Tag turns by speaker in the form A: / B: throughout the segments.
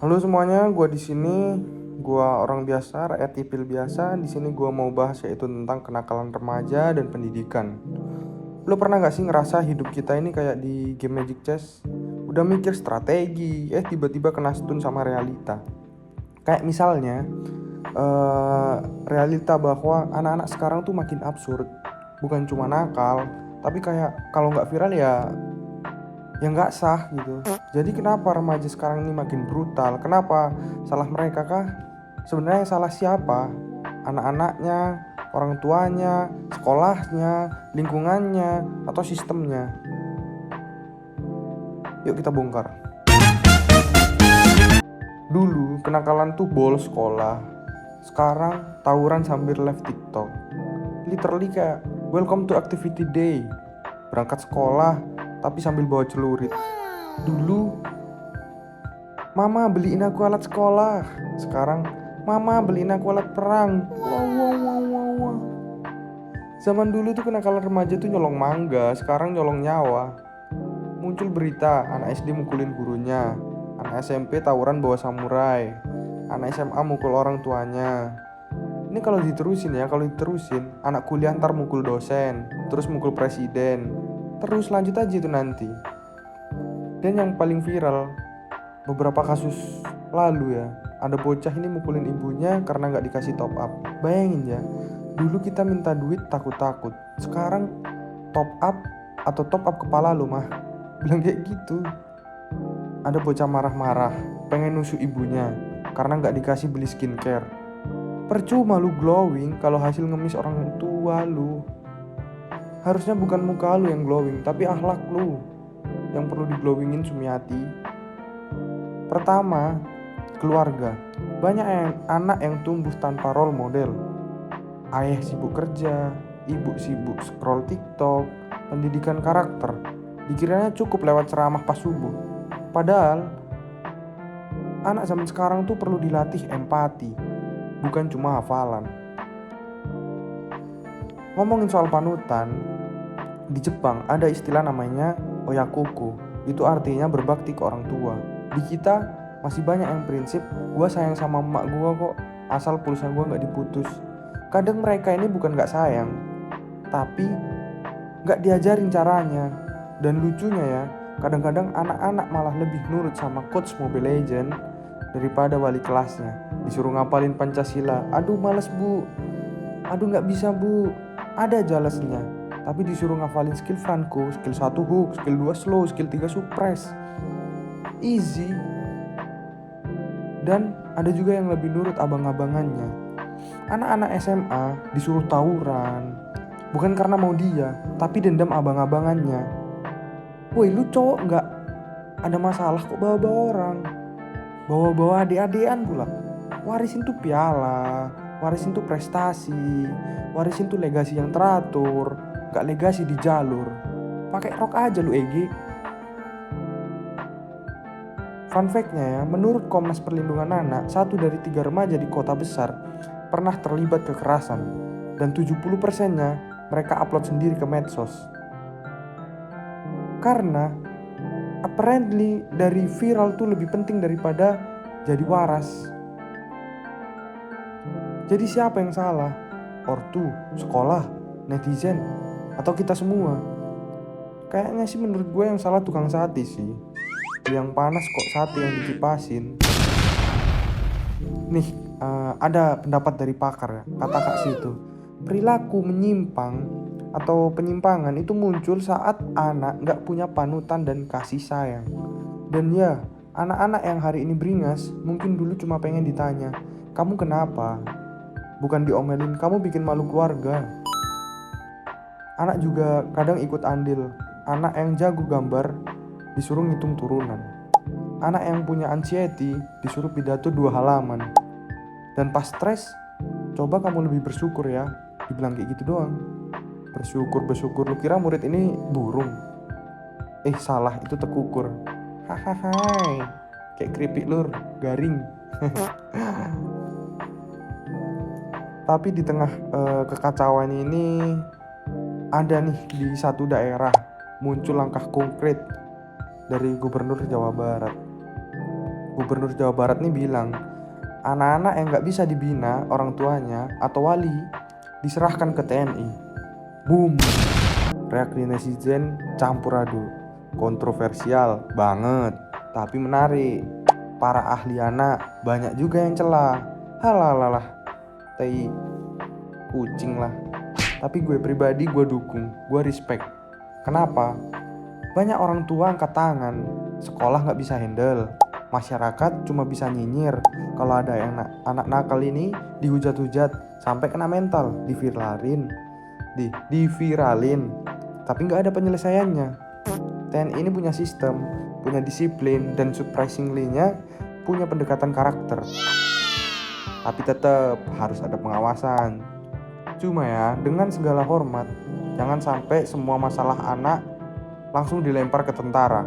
A: Halo semuanya, gua di sini. Gua orang biasa, rakyat sipil biasa. Di sini gua mau bahas yaitu tentang kenakalan remaja dan pendidikan. Lo pernah gak sih ngerasa hidup kita ini kayak di game Magic Chess? Udah mikir strategi, tiba-tiba kena stun sama realita. Kayak misalnya, realita bahwa anak-anak sekarang tuh makin absurd. Bukan cuma nakal, tapi kayak kalau nggak viral ya nggak sah gitu. Jadi kenapa remaja sekarang ini makin brutal? Kenapa? Salah mereka kah? Sebenarnya salah siapa? Anak-anaknya, orang tuanya, sekolahnya, lingkungannya, atau sistemnya? Yuk kita bongkar. Dulu kenakalan tuh bolos sekolah. Sekarang tawuran sambil live TikTok. Literally kayak welcome to activity day. Berangkat sekolah tapi sambil bawa celurit. Dulu mama beliin aku alat sekolah. Sekarang mama beliin aku alat perang. Wow, wow, wow, wow, wow. Zaman dulu tuh kenakalan remaja tuh nyolong mangga. Sekarang nyolong nyawa. Muncul berita anak SD mukulin gurunya, anak SMP tawuran bawa samurai, anak SMA mukul orang tuanya. Ini kalau diterusin anak kuliah ntar mukul dosen, terus mukul presiden, terus lanjut aja itu nanti. Dan yang paling viral, beberapa kasus lalu ya, ada bocah ini mukulin ibunya karena nggak dikasih top up. Bayangin ya, dulu kita minta duit takut-takut, sekarang top up atau top up kepala lu mah, bilang kayak gitu. Ada bocah marah-marah, pengen nusuk ibunya karena nggak dikasih beli skincare. Percuma lu glowing kalau hasil ngemis orang tua lu. Harusnya bukan muka lu yang glowing, tapi akhlak lu yang perlu diglowingin Sumiati. Pertama, keluarga. Banyak anak yang tumbuh tanpa role model. Ayah sibuk kerja, ibu sibuk scroll TikTok, pendidikan karakter dikiranya cukup lewat ceramah pas subuh. Padahal anak zaman sekarang tuh perlu dilatih empati, bukan cuma hafalan. Ngomongin soal panutan, di Jepang ada istilah namanya oyakuku. Itu artinya berbakti ke orang tua. Di kita masih banyak yang prinsip gua sayang sama emak gua kok, asal pulsa gua gak diputus. Kadang mereka ini bukan gak sayang, tapi gak diajarin caranya. Dan lucunya ya, kadang-kadang anak-anak malah lebih nurut sama coach Mobile Legend daripada wali kelasnya. Disuruh ngapalin Pancasila, aduh males bu, aduh gak bisa bu, ada jalesnya. Tapi disuruh ngafalin skill Franco, skill 1 hook, skill 2 slow, skill 3 suppress. Easy. Dan ada juga yang lebih nurut abang-abangannya. Anak-anak SMA disuruh tawuran, bukan karena mau dia, tapi dendam abang-abangannya. Woi lu cowok gak ada masalah kok bawa-bawa orang, bawa-bawa adik-adikan pula. Warisin tuh piala, warisin tuh prestasi, warisin tuh legasi yang teratur, gak legasi di jalur. Pakai rok aja lu Egi. Fun fact-nya ya, menurut Komnas Perlindungan Anak, 1 dari 3 remaja di kota besar pernah terlibat kekerasan. Dan 70%-nya mereka upload sendiri ke medsos. Karena apparently dari viral tuh lebih penting daripada jadi waras. Jadi siapa yang salah? Ortu, sekolah, netizen, atau kita semua? Kayaknya sih menurut gue yang salah tukang sate sih. Yang panas kok sate yang dikipasin. Nih, ada pendapat dari pakar ya, kata Kak Situ. Perilaku menyimpang atau penyimpangan itu muncul saat anak gak punya panutan dan kasih sayang. Dan ya, anak-anak yang hari ini beringas mungkin dulu cuma pengen ditanya, kamu kenapa? Bukan diomelin, kamu bikin malu keluarga. Anak juga kadang ikut andil. Anak yang jago gambar disuruh ngitung turunan. Anak yang punya anxiety disuruh pidato 2 halaman. Dan pas stres, coba kamu lebih bersyukur ya. Dibilang kayak gitu doang. Bersyukur. Lu kira murid ini burung? Salah, itu tekukur. Hahaha. Kayak keripik lur, garing. Tapi di tengah kekacauan ini ada nih di satu daerah muncul langkah konkret dari Gubernur Jawa Barat. Gubernur Jawa Barat nih bilang, anak-anak yang nggak bisa dibina orang tuanya atau wali diserahkan ke TNI. Boom. Reaksi netizen campur aduk. Kontroversial banget, tapi menarik. Para ahli anak banyak juga yang celah. Halalah, tai kucing lah. Tapi gue pribadi gue dukung, gue respect. Kenapa? Banyak orang tua angkat tangan, sekolah nggak bisa handle, masyarakat cuma bisa nyinyir. Kalau ada yang anak nakal ini dihujat-hujat sampai kena mental, diviralin, tapi nggak ada penyelesaiannya. TNI ini punya sistem, punya disiplin, dan surprisingly-nya punya pendekatan karakter. Tapi tetap harus ada pengawasan. Cuma ya, dengan segala hormat, jangan sampai semua masalah anak langsung dilempar ke tentara.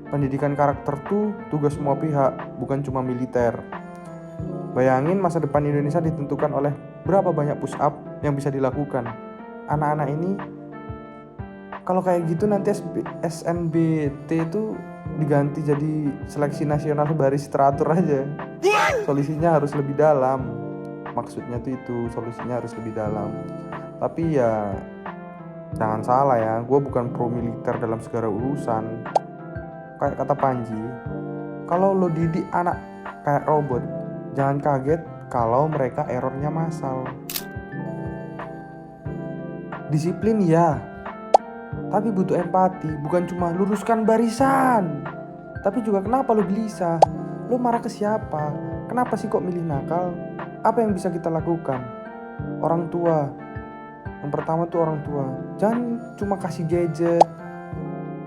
A: Pendidikan karakter tuh tugas semua pihak, bukan cuma militer. Bayangin masa depan Indonesia ditentukan oleh berapa banyak push up yang bisa dilakukan. Anak-anak ini, kalau kayak gitu nanti SNBT itu diganti jadi seleksi nasional baris teratur aja. Solusinya harus lebih dalam. Maksudnya tuh itu, solusinya harus lebih dalam. Tapi ya jangan salah ya, gue bukan pro militer dalam segala urusan. Kayak kata Panji, kalau lo didik anak kayak robot, jangan kaget kalau mereka errornya massal. Disiplin ya, tapi butuh empati, bukan cuma luruskan barisan. Tapi juga kenapa lo gelisah? Lo marah ke siapa? Kenapa sih kok milih nakal? Apa yang bisa kita lakukan? Orang tua. Yang pertama tuh orang tua. Jangan cuma kasih gadget.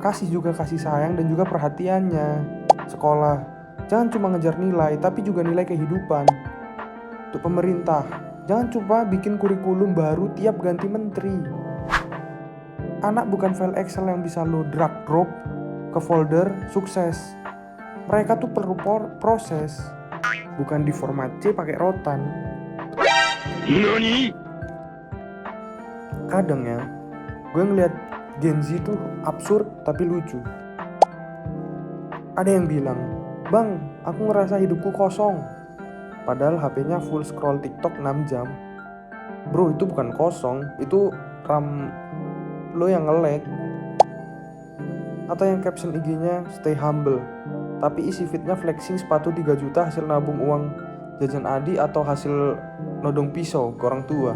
A: Kasih juga kasih sayang dan juga perhatiannya. Sekolah. Jangan cuma ngejar nilai, tapi juga nilai kehidupan. Untuk pemerintah. Jangan cuma bikin kurikulum baru tiap ganti menteri. Anak bukan file Excel yang bisa lo drag drop ke folder sukses. Mereka tuh perlu proses, bukan di format C pakai rotan. Nani? Kadang ya, gue ngeliat Gen Z tuh absurd tapi lucu. Ada yang bilang, "Bang, aku ngerasa hidupku kosong." Padahal HP-nya full scroll TikTok 6 jam. Bro, itu bukan kosong, itu RAM lo yang nge-lag. Atau yang caption IG-nya stay humble, tapi isi fitnya flexing sepatu 3 juta hasil nabung uang jajan Adi atau hasil nodong pisau ke orang tua.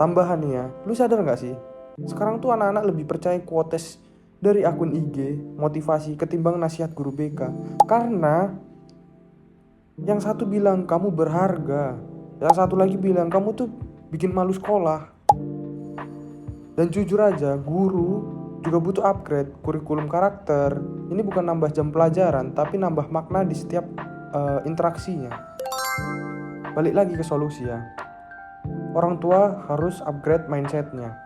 A: Tambahan nih ya, lu sadar gak sih? Sekarang tuh anak-anak lebih percaya quotes dari akun IG, motivasi ketimbang nasihat guru BK. Karena yang satu bilang kamu berharga, yang satu lagi bilang kamu tuh bikin malu sekolah. Dan jujur aja, guru juga butuh upgrade kurikulum karakter. Ini bukan nambah jam pelajaran, tapi nambah makna di setiap interaksinya. Balik lagi ke solusi ya. Orang tua harus upgrade mindsetnya.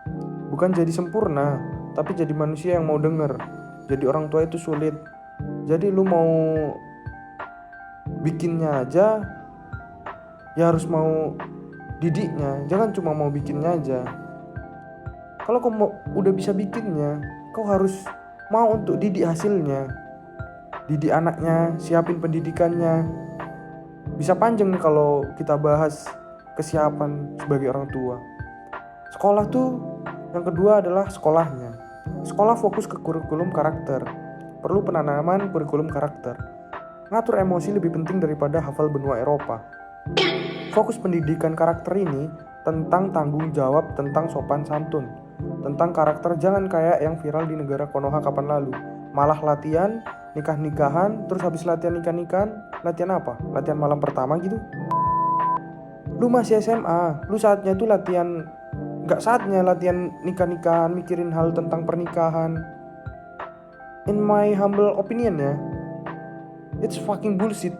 A: Bukan jadi sempurna, tapi jadi manusia yang mau denger. Jadi orang tua itu sulit. Jadi lu mau bikinnya aja, ya harus mau didiknya. Jangan cuma mau bikinnya aja. Kalau kamu udah bisa bikinnya, kau harus mau untuk didik hasilnya. Didik anaknya, siapin pendidikannya. Bisa panjang nih kalau kita bahas kesiapan sebagai orang tua. Sekolah tuh yang kedua adalah sekolahnya. Sekolah fokus ke kurikulum karakter. Perlu penanaman kurikulum karakter. Ngatur emosi lebih penting daripada hafal benua Eropa. Fokus pendidikan karakter ini tentang tanggung jawab, tentang sopan santun, tentang karakter. Jangan kayak yang viral di negara Konoha kapan lalu. Malah latihan, nikah-nikahan, terus habis latihan nikah-nikahan, latihan apa? Latihan malam pertama gitu. Lu masih SMA, lu saatnya tuh latihan, gak saatnya latihan nikah-nikahan, mikirin hal tentang pernikahan. In my humble opinion ya, it's fucking bullshit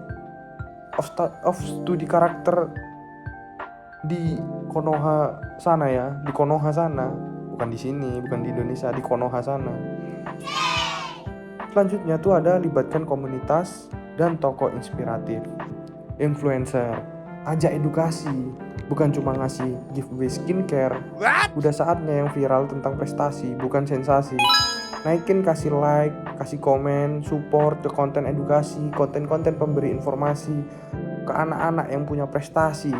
A: of studi karakter di Konoha sana ya, di Konoha sana, bukan di sini, bukan di Indonesia, di Konoha sana. Selanjutnya tuh ada libatkan komunitas dan tokoh inspiratif, influencer, ajak edukasi, bukan cuma ngasih giveaway skincare. Udah saatnya yang viral tentang prestasi, bukan sensasi. Naikin, kasih like, kasih komen, support ke konten edukasi, konten-konten pemberi informasi ke anak-anak yang punya prestasi.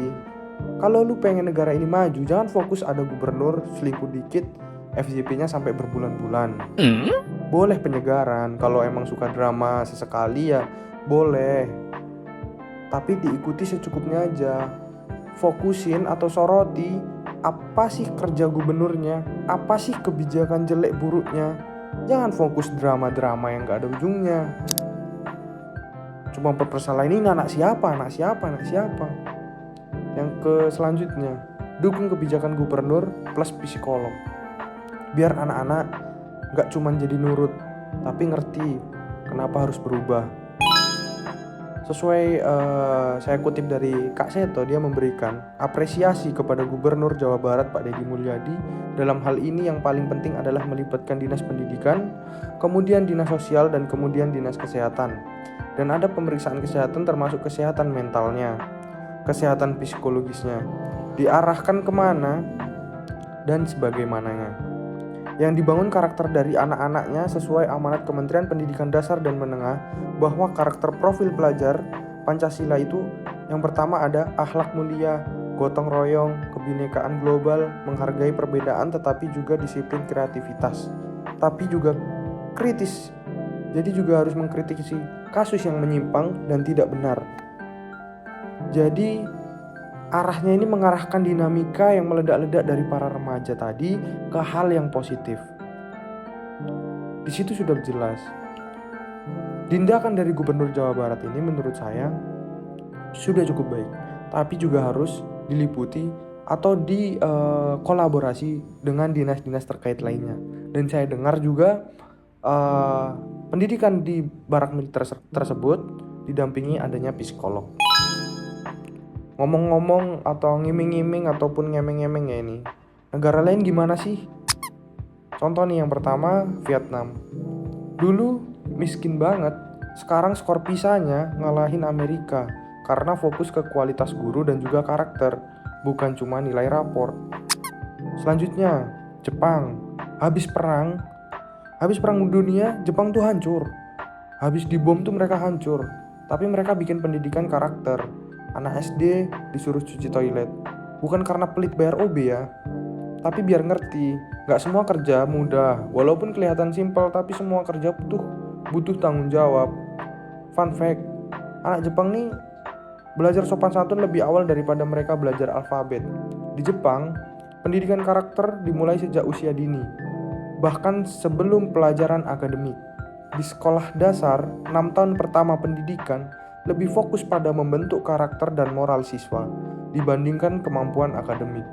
A: Kalau lu pengen negara ini maju, jangan fokus ada gubernur selingkuh dikit, FYP-nya sampai berbulan-bulan. Boleh penyegaran, kalau emang suka drama sesekali ya boleh. Tapi diikuti secukupnya aja. Fokusin atau soroti apa sih kerja gubernurnya, apa sih kebijakan jelek buruknya. Jangan fokus drama-drama yang gak ada ujungnya. Cuma permasalahan ini anak siapa. Yang ke selanjutnya, dukung kebijakan gubernur plus psikolog. Biar anak-anak gak cuma jadi nurut, tapi ngerti kenapa harus berubah. Sesuai saya kutip dari Kak Seto, dia memberikan apresiasi kepada Gubernur Jawa Barat Pak Deddy Mulyadi. Dalam hal ini yang paling penting adalah melibatkan dinas pendidikan, kemudian dinas sosial, dan kemudian dinas kesehatan. Dan ada pemeriksaan kesehatan termasuk kesehatan mentalnya, kesehatan psikologisnya, diarahkan kemana, dan sebagaimananya. Yang dibangun karakter dari anak-anaknya sesuai amanat Kementerian Pendidikan Dasar dan Menengah, bahwa karakter profil pelajar Pancasila itu yang pertama ada akhlak mulia, gotong royong, kebinekaan global, menghargai perbedaan, tetapi juga disiplin kreativitas, tapi juga kritis. Jadi juga harus mengkritisi kasus yang menyimpang dan tidak benar. Jadi arahnya ini mengarahkan dinamika yang meledak-ledak dari para remaja tadi ke hal yang positif. Di situ sudah jelas. Tindakan dari Gubernur Jawa Barat ini menurut saya sudah cukup baik, tapi juga harus diliputi atau dikolaborasi dengan dinas-dinas terkait lainnya. Dan saya dengar juga pendidikan di barak militer tersebut didampingi adanya psikolog. Ngomong-ngomong atau ngiming-ngiming ataupun ngemeng-ngemeng ya ini, negara lain gimana sih? Contoh nih, yang pertama Vietnam. Dulu miskin banget, sekarang skor PISA-nya ngalahin Amerika karena fokus ke kualitas guru dan juga karakter, bukan cuma nilai rapor. Selanjutnya Jepang. Habis perang dunia, Jepang tuh hancur. Habis dibom tuh mereka hancur, tapi mereka bikin pendidikan karakter. Anak SD disuruh cuci toilet, bukan karena pelit bayar OB ya, tapi biar ngerti, gak semua kerja mudah. Walaupun kelihatan simpel, tapi semua kerja butuh tanggung jawab. Fun fact, anak Jepang nih belajar sopan santun lebih awal daripada mereka belajar alfabet. Di Jepang, pendidikan karakter dimulai sejak usia dini, bahkan sebelum pelajaran akademik. Di sekolah dasar, 6 tahun pertama pendidikan lebih fokus pada membentuk karakter dan moral siswa dibandingkan kemampuan akademik.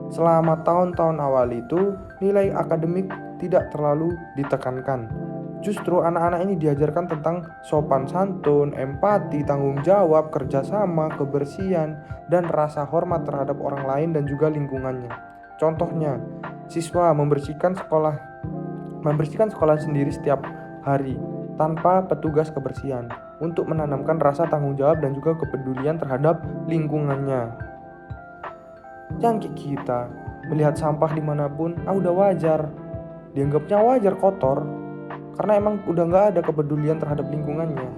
A: Selama tahun-tahun awal itu, nilai akademik tidak terlalu ditekankan. Justru anak-anak ini diajarkan tentang sopan santun, empati, tanggung jawab, kerjasama, kebersihan, dan rasa hormat terhadap orang lain dan juga lingkungannya. Contohnya, siswa membersihkan sekolah sendiri setiap hari tanpa petugas kebersihan, untuk menanamkan rasa tanggung jawab dan juga kepedulian terhadap lingkungannya. Jangan kayak kita melihat sampah dimanapun, udah wajar, dianggapnya wajar kotor, karena emang udah gak ada kepedulian terhadap lingkungannya.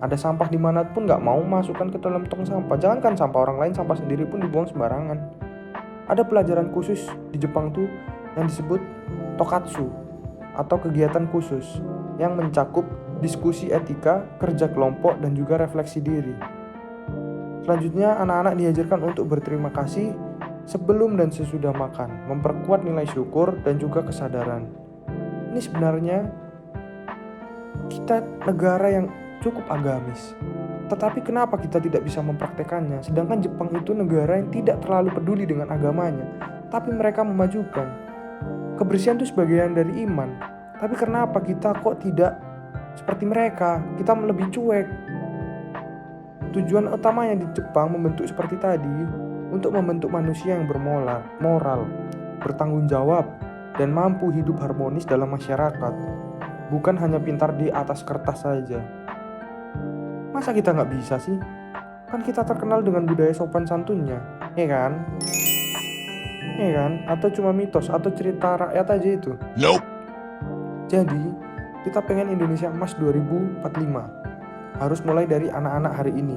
A: Ada sampah dimanapun gak mau masukkan ke dalam tong sampah. Jangankan sampah orang lain, sampah sendiri pun dibuang sembarangan. Ada pelajaran khusus di Jepang tuh yang disebut tokatsu, atau kegiatan khusus yang mencakup diskusi etika, kerja kelompok, dan juga refleksi diri. Selanjutnya, anak-anak diajarkan untuk berterima kasih sebelum dan sesudah makan, memperkuat nilai syukur dan juga kesadaran. Ini sebenarnya kita negara yang cukup agamis, tetapi kenapa kita tidak bisa mempraktekannya? Sedangkan Jepang itu negara yang tidak terlalu peduli dengan agamanya, tapi mereka memajukan kebersihan itu sebagian dari iman. Tapi kenapa kita kok tidak seperti mereka? Kita lebih cuek. Tujuan utamanya di Jepang membentuk seperti tadi, untuk membentuk manusia yang bermoral, bertanggung jawab, dan mampu hidup harmonis dalam masyarakat. Bukan hanya pintar di atas kertas saja. Masa kita nggak bisa sih? Kan kita terkenal dengan budaya sopan santunnya, ya kan? Ya kan? Atau cuma mitos atau cerita rakyat aja itu?
B: Nope.
A: Jadi, kita pengen Indonesia emas 2045. Harus mulai dari anak-anak hari ini.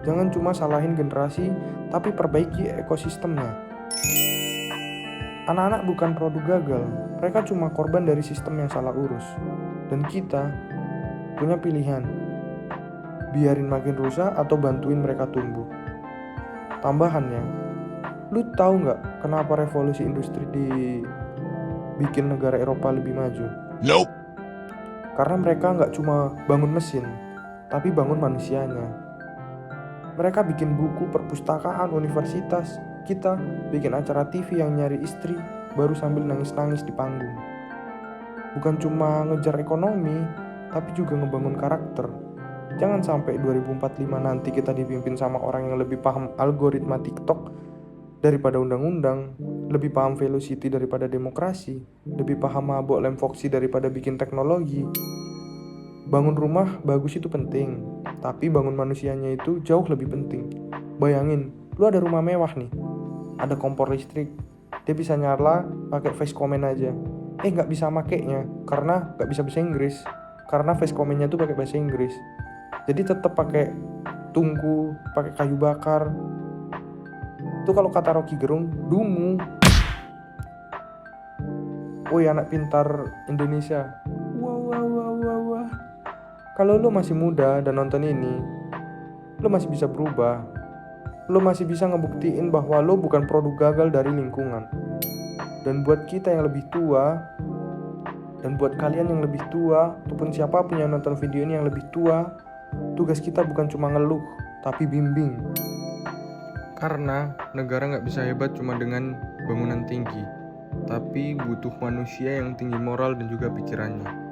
A: Jangan cuma salahin generasi, tapi perbaiki ekosistemnya. Anak-anak bukan produk gagal, mereka cuma korban dari sistem yang salah urus. Dan kita punya pilihan, biarin makin rusak atau bantuin mereka tumbuh. Tambahannya, lu tahu nggak kenapa revolusi industri dibikin negara Eropa lebih maju?
B: Nope.
A: Karena mereka nggak cuma bangun mesin, tapi bangun manusianya. Mereka bikin buku perpustakaan universitas, kita bikin acara TV yang nyari istri baru sambil nangis-nangis di panggung. Bukan cuma ngejar ekonomi, tapi juga ngebangun karakter. Jangan sampai 2045 nanti kita dipimpin sama orang yang lebih paham algoritma TikTok daripada undang-undang, lebih paham velocity daripada demokrasi, lebih paham mabok lem foxy daripada bikin teknologi. Bangun rumah bagus itu penting, tapi bangun manusianya itu jauh lebih penting. Bayangin, lu ada rumah mewah nih, ada kompor listrik, dia bisa nyala pakai voice command aja. Nggak bisa makainya karena nggak bisa bahasa Inggris, karena voice command-nya tuh pakai bahasa Inggris. Jadi tetap pakai tungku, pakai kayu bakar. Itu kalau kata Rocky Gerung, dungu. Woi anak pintar Indonesia. Wah. Kalau lo masih muda dan nonton ini, lo masih bisa berubah. Lo masih bisa ngebuktiin bahwa lo bukan produk gagal dari lingkungan. Dan buat kita yang lebih tua, dan buat kalian yang lebih tua, ataupun siapapun yang nonton video ini yang lebih tua, tugas kita bukan cuma ngeluh, tapi bimbing. Karena negara nggak bisa hebat cuma dengan bangunan tinggi, tapi butuh manusia yang tinggi moral dan juga pikirannya.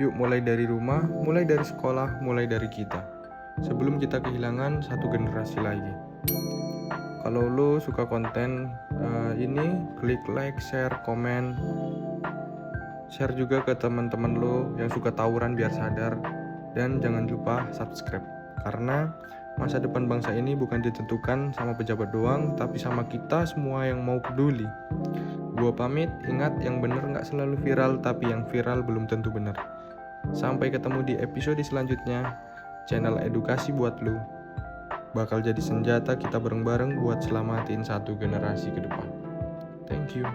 A: Yuk mulai dari rumah, mulai dari sekolah, mulai dari kita. Sebelum kita kehilangan satu generasi lagi. Kalau lo suka konten ini, klik like, share, komen. Share juga ke teman-teman lo yang suka tawuran biar sadar. Dan jangan lupa subscribe. Karena masa depan bangsa ini bukan ditentukan sama pejabat doang, tapi sama kita semua yang mau peduli. Gua pamit, ingat yang bener gak selalu viral, tapi yang viral belum tentu bener. Sampai ketemu di episode selanjutnya. Channel edukasi buat lu bakal jadi senjata kita bareng-bareng buat selamatin satu generasi ke depan. Thank you.